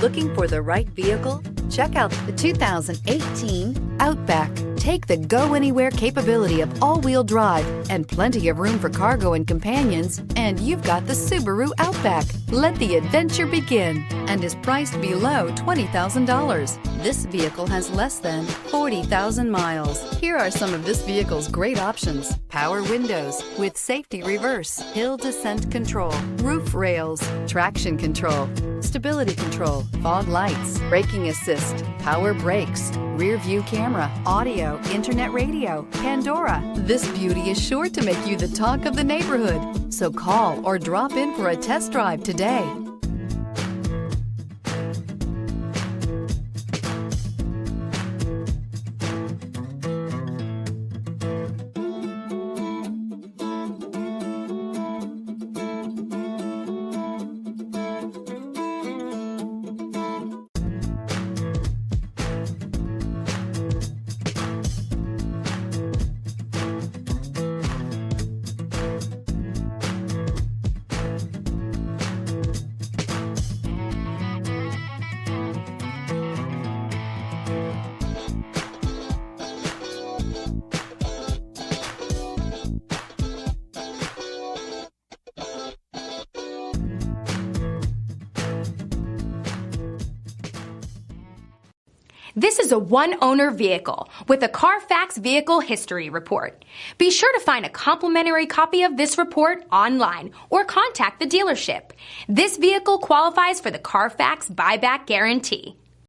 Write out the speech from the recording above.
Looking for the right vehicle? Check out the 2018 Outback. Take the go-anywhere capability of all-wheel drive and plenty of room for cargo and companions, and you've got the Subaru Outback. Let the adventure begin, and is priced below $20,000. This vehicle has less than 40,000 miles. Here are some of this vehicle's great options: power windows with safety reverse, hill descent control, roof rails, traction control, stability control, fog lights, braking assist, power brakes, rear view camera, audio, internet radio, Pandora. This beauty is sure to make you the talk of the neighborhood. So call or drop in for a test drive today. This is a one-owner vehicle with a Carfax Vehicle History Report. Be sure to find a complimentary copy of this report online or contact the dealership. This vehicle qualifies for the Carfax Buyback Guarantee.